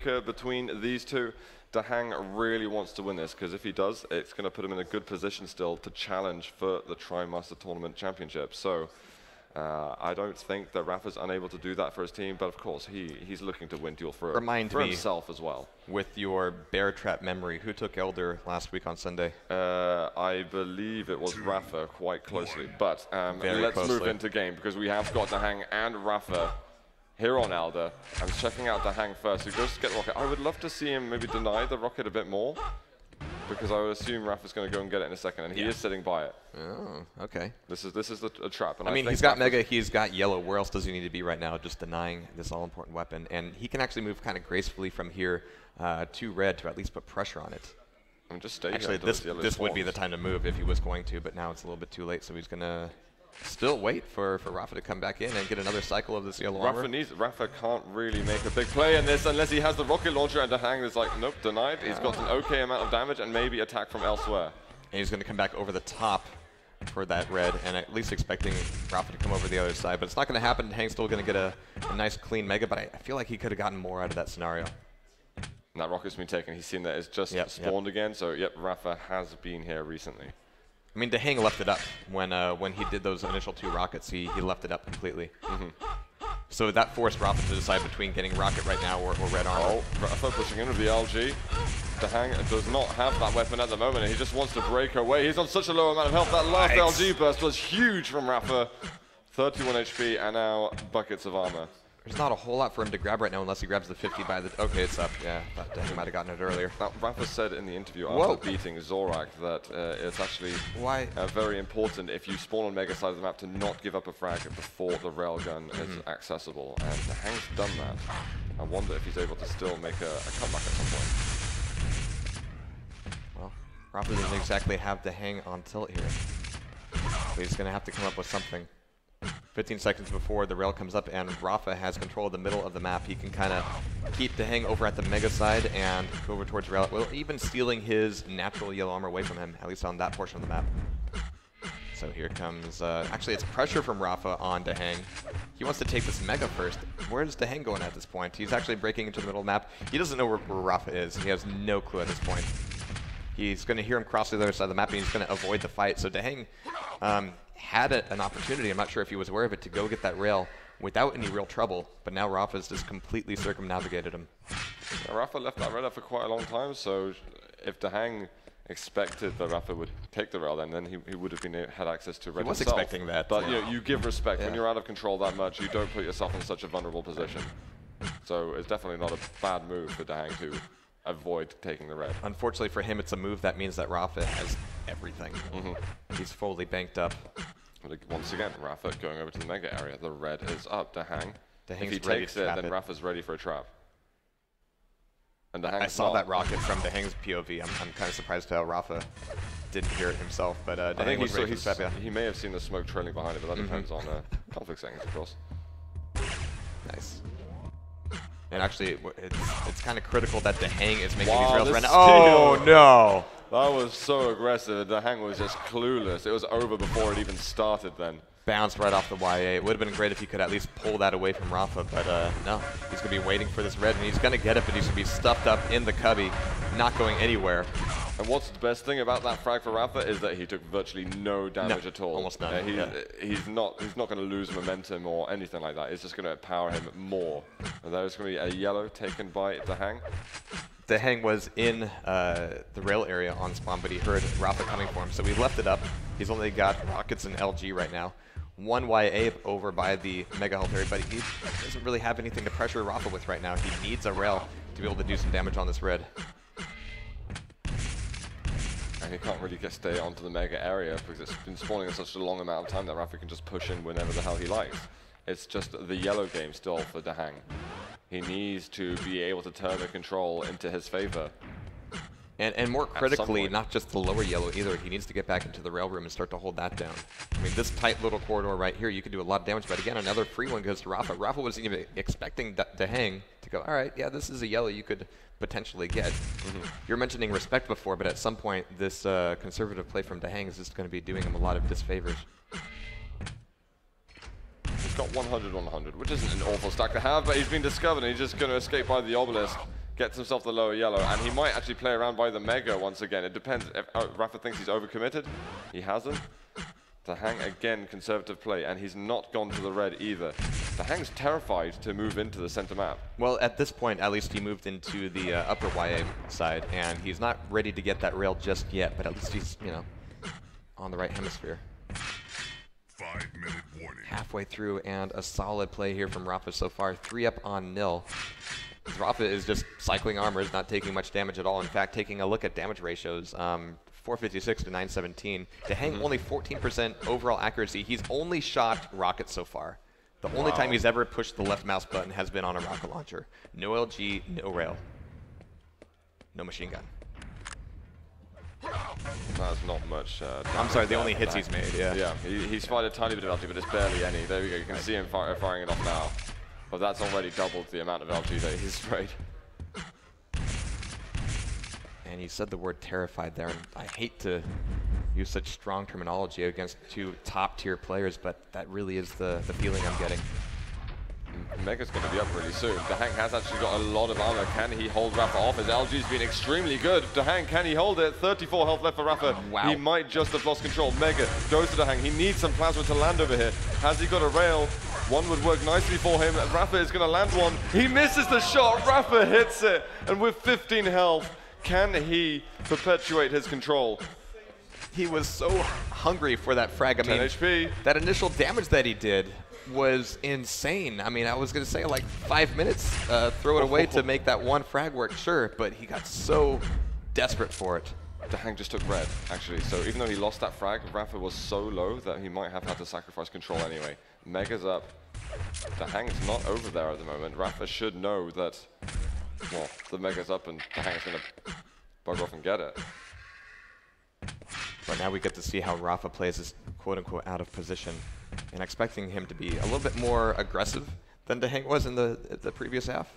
tiebreaker between these two. DaHanG really wants to win this, because if he does, it's going to put him in a good position still to challenge for the TriMaster Tournament Championship. So I don't think that Rapha's unable to do that for his team, but of course he's looking to win Duel for himself as well. With your bear trap memory, who took Elder last week on Sunday? I believe it was Rapha quite closely, but let's move into game, because we have got DaHanG and Rapha here on Elder. I'm checking out DaHanG first, who goes to get the rocket. I would love to see him maybe deny the rocket a bit more, because I would assume Rapha's going to go and get it in a second, and he is sitting by it. Oh, okay. This is a trap. And I mean, he's got Mega, he's got Yellow. Where else does he need to be right now, just denying this all-important weapon? And he can actually move kind of gracefully from here to Red to at least put pressure on it. I'm just staying. Actually, this would be the time to move if he was going to, but now it's a little bit too late, so he's going to still wait for Rapha to come back in and get another cycle of this yellow armor. Rapha can't really make a big play in this unless he has the rocket launcher, and DaHanG is like, nope, denied. He's got an okay amount of damage and maybe attack from elsewhere. And he's going to come back over the top for that red, and at least expecting Rapha to come over the other side. But it's not going to happen. DaHanG's still going to get a nice clean Mega, but I feel like he could have gotten more out of that scenario. And that rocket's been taken. He's seen that it's just spawned again. So, yep, Rapha has been here recently. I mean, DaHanG left it up when he did those initial 2 rockets. He left it up completely. So that forced Rapha to decide between getting rocket right now or red armor. Oh, Rapha pushing in with the LG. DaHanG does not have that weapon at the moment, and he just wants to break away. He's on such a low amount of health. That last LG burst was huge from Rapha. 31 HP and now buckets of armor. There's not a whole lot for him to grab right now unless he grabs the 50 by the... Okay, it's up. Yeah, but DaHanG might have gotten it earlier. Now, Rapha said in the interview after beating Zorak that it's actually very important if you spawn on Mega side of the map to not give up a frag before the railgun is accessible. And DaHanG's done that. I wonder if he's able to still make a comeback at some point. Well, Rapha doesn't exactly have DaHanG on tilt here. So he's going to have to come up with something. 15 seconds before the rail comes up and Rapha has control of the middle of the map. He can kind of keep DaHanG over at the Mega side and go over towards rail, well, even stealing his natural yellow armor away from him, at least on that portion of the map. So here comes, actually it's pressure from Rapha on DaHanG. He wants to take this Mega first. Where's DaHanG going at this point? He's actually breaking into the middle of the map. He doesn't know where Rapha is. He has no clue at this point. He's going to hear him cross to the other side of the map and he's going to avoid the fight. So DaHanG had an opportunity, I'm not sure if he was aware of it, to go get that rail without any real trouble, but now Rapha's just completely circumnavigated him. Yeah, Rapha left that rail up for quite a long time, so if DaHanG expected that Rapha would take the rail, then he would have had access to red He was himself. expecting that. But you give respect. When you're out of control that much, you don't put yourself in such a vulnerable position. So it's definitely not a bad move for DaHanG to avoid taking the red. Unfortunately for him, it's a move that means that Rapha has everything. He's fully banked up. But once again, Rapha going over to the Mega area. The red is up. DaHanG. If he takes it, then Rapha's ready for a trap. And DaHanG I saw that rocket from DaHanG's POV. I'm kind of surprised how Rapha didn't hear it himself, but I DaHanG was ready for trap, yeah. He may have seen the smoke trailing behind it, but that depends on conflict settings, of course. Nice. And actually, it's kind of critical that DaHanG is making these rails right now. Oh, no! That was so aggressive. DaHanG was just clueless. It was over before it even started then. Bounced right off the YA. It would have been great if he could at least pull that away from Rapha, but no. He's going to be waiting for this red, and he's going to get it, but he's going to be stuffed up in the cubby, not going anywhere. And what's the best thing about that frag for Rapha is that he took virtually no damage at all. Almost none. He's not going to lose momentum or anything like that. It's just going to empower him more. And there's going to be a yellow taken by DaHanG. DaHanG was in the rail area on spawn, but he heard Rapha coming for him, so he left it up. He's only got rockets and LG right now. 1 YA over by the Mega Health area, but he doesn't really have anything to pressure Rapha with right now. He needs a rail to be able to do some damage on this red. And he can't really stay onto the Mega area because it's been spawning in such a long amount of time that Rapha can just push in whenever the hell he likes. It's just the yellow game still for DaHanG. He needs to be able to turn the control into his favor. And more critically, not just the lower yellow either. He needs to get back into the rail room and start to hold that down. I mean, this tight little corridor right here, you could do a lot of damage, but again, another free one goes to Rapha. Rapha wasn't even expecting DaHanG to go, all right, yeah, this is a yellow you could potentially get. You're mentioning respect before, but at some point, this conservative play from DaHanG is just going to be doing him a lot of disfavors. He's got 100-100, which isn't an awful stack to have, but he's been discovered and he's just going to escape by the obelisk. gets himself the lower yellow, and he might actually play around by the Mega once again. It depends. If Rapha thinks he's overcommitted, he hasn't. DaHanG, again, conservative play, and he's not gone to the red either. DaHanG's terrified to move into the center map. Well, at this point, at least he moved into the upper YA side, and he's not ready to get that rail just yet, but at least he's, you know, on the right hemisphere. 5-minute warning. Halfway through, and a solid play here from Rapha so far. 3 up on nil. Rapha is just cycling armors, not taking much damage at all. In fact, taking a look at damage ratios, 456 to 917. DaHanG only 14% overall accuracy. He's only shot rockets so far. The only time he's ever pushed the left mouse button has been on a rocket launcher. No LG, no rail. No machine gun. That's not much. I'm sorry, the only hits he's made, yeah. Yeah, he's fired a tiny bit of LG, but it's barely any. There we go, you can see him firing it off now. But that's already doubled the amount of LG that he's sprayed. And you said the word terrified there, and I hate to use such strong terminology against 2 top-tier players, but that really is the feeling I'm getting. Mega's going to be up really soon. DaHanG has actually got a lot of armor. Can he hold Rapha off? His LG's been extremely good. DaHanG, can he hold it? 34 health left for Rapha. Wow. He might just have lost control. Mega goes to DaHanG. He needs some plasma to land over here. Has he got a rail? One would work nicely for him. Rapha is going to land one. He misses the shot. Rapha hits it. And with 15 health, can he perpetuate his control? He was so hungry for that frag. I 10 mean, HP. That initial damage that he did was insane. I mean, I was going to say like 5 minutes, throw it away to make that one frag work, sure, but he got so desperate for it. DaHanG just took red, actually, so even though he lost that frag, Rapha was so low that he might have had to sacrifice control anyway. Mega's up. DaHang's not over there at the moment. Rapha should know that, well, the Mega's up and DaHang's going to bug off and get it. But now we get to see how Rapha plays his quote-unquote out of position, and expecting him to be a little bit more aggressive than DaHanG was in the previous half.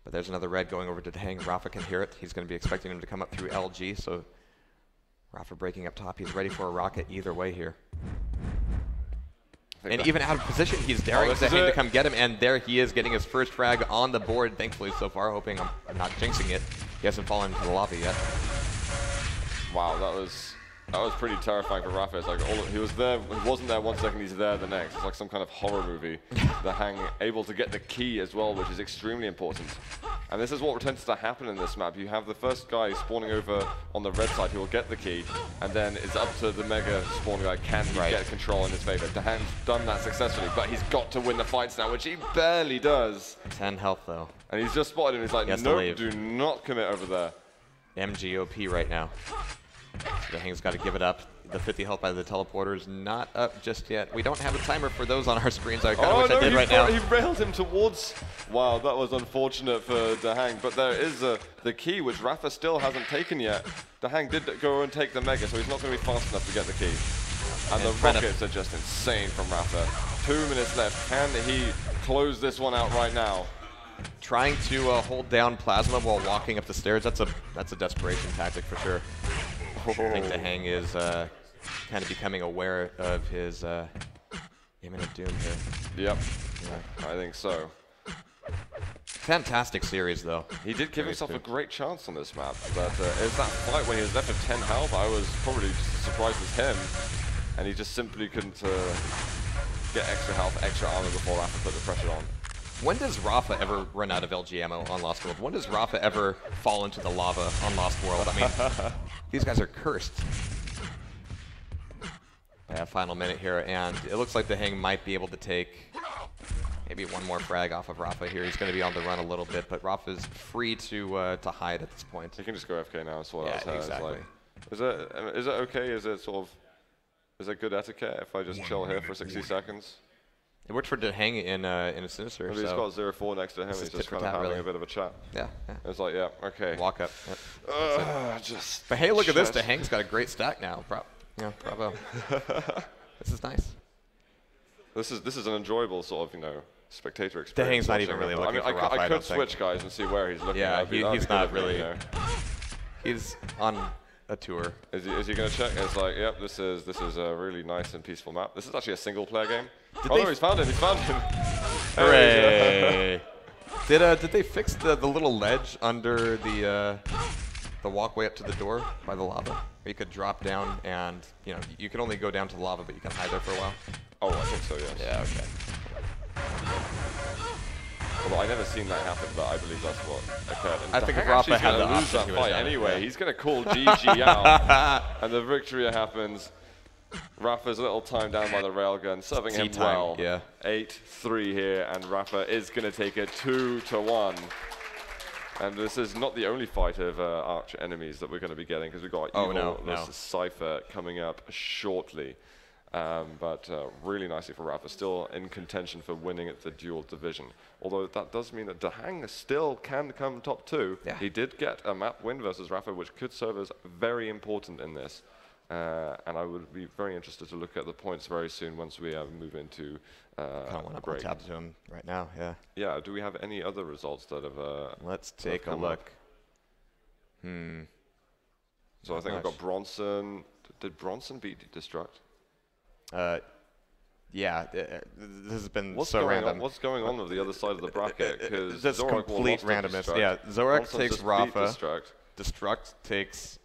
But there's another red going over to DaHanG. Rapha can hear it. He's going to be expecting him to come up through LG, so Rapha breaking up top. He's ready for a rocket either way here. And even out of position, he's daring DaHanG to come get him, and there he is getting his first frag on the board, thankfully so far, hoping I'm not jinxing it. He hasn't fallen into the lava yet. Wow, that was pretty terrifying for Rapha. It's like he was there, he wasn't there 1 second, he's there the next. It's like some kind of horror movie. DaHanG able to get the key as well, which is extremely important. And this is what tends to happen in this map. You have the first guy spawning over on the red side who will get the key, and then it's up to the Mega spawning guy, can he get control in his favor. DaHanG's done that successfully, but he's got to win the fights now, which he barely does. 10 health though. And he's just spotted him, he's like, nope, do not commit over there. MGOP right now. So DaHanG's got to give it up. The 50 health by the teleporter is not up just yet. We don't have a timer for those on our screens. I kind of wish I did right now. He railed him towards. Wow, that was unfortunate for DaHanG. But there is the key, which Rapha still hasn't taken yet. DaHanG did go and take the Mega, so he's not going to be fast enough to get the key. And the rockets are just insane from Rapha. 2 minutes left. Can he close this one out right now? Trying to hold down plasma while walking up the stairs. That's a desperation tactic for sure. I think DaHanG is kind of becoming aware of his imminent doom here. Yep, yeah, I think so. Fantastic series, though. He did give himself a great chance on this map, but it's that fight when he was left with 10 health, I was probably just as surprised as him, and he just simply couldn't get extra health, extra armor before Rapha put the pressure on. When does Rapha ever run out of LG ammo on Lost World? When does Rapha ever fall into the lava on Lost World? I mean, these guys are cursed. Yeah, final minute here, and it looks like DaHanG might be able to take maybe one more frag off of Rapha here. He's going to be on the run a little bit, but Rapha's free to hide at this point. He can just go FK now as well. Yeah, exactly. Is it okay? Is it good etiquette if I just chill here for 60 seconds? It worked for DaHanG in a Sinister. He's got 0-4 next to him. He's just kind of having a bit of a chat. Yeah. It's like, yeah, okay. Walk up. Yep. But hey, look at this. DaHanG's got a great stack now. Bravo. This is nice. This is an enjoyable sort of, spectator experience. DaHanG's not even really looking for Rapha, I could switch guys and see where he's looking. Yeah, he's not really. He's on a tour. Is he going to check? It's like, yep, this is a really nice and peaceful map. This is actually a single player game. Oh no, he's found him. He's found him. Hooray! Did they fix the little ledge under the walkway up to the door by the lava? Where you could drop down and, you know, you could only go down to the lava, but you can hide there for a while? Oh, I think so, yes. Yeah, okay. Although I've never seen that happen, but I believe that's what occurred. And I think if DaHanG Rafa had going the to lose option, that he would've fight done it, anyway. yeah. He's going to call GG out, and the victory happens. Rafa's a little time down by the railgun, serving him well. Yeah. 8-3 here, and Rafa is going to take it 2-1. And this is not the only fight of arch enemies that we're going to be getting, because we've got Evil versus Cypher coming up shortly. But really nicely for Rafa, still in contention for winning at the duel division. Although that does mean that DaHanG still can come top 2. Yeah. He did get a map win versus Rafa, which could serve as very important in this. And I would be very interested to look at the points very soon once we move into a break. Tab to him right now, yeah. Yeah, do we have any other results that have Let's take a look. So I think I've got Bronson. Did Bronson beat Destruct? Yeah, this has been What's so going random. on? What's going on with the other side of the bracket? Because That's complete randomness. Yeah, Zorak takes Rafa. Destruct takes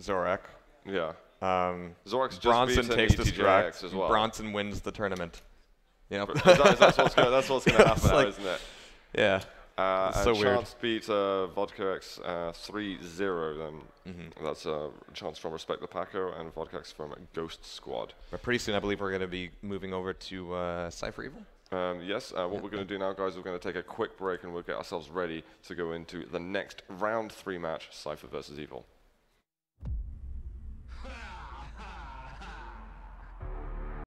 Zorak. Yeah. Zorak's Bronson takes Destruct as well. Bronson wins the tournament. You know, that's what's going to happen now, isn't it? Yeah. So weird. Chance beat Vodka X 3-0. Then that's Chance from Respect the Paco and Vodka X from Ghost Squad. But pretty soon, I believe we're going to be moving over to Cypher Evil. Yes, what we're going to do now, guys, we're going to take a quick break and we'll get ourselves ready to go into the next round 3 match, Cypher versus Evil.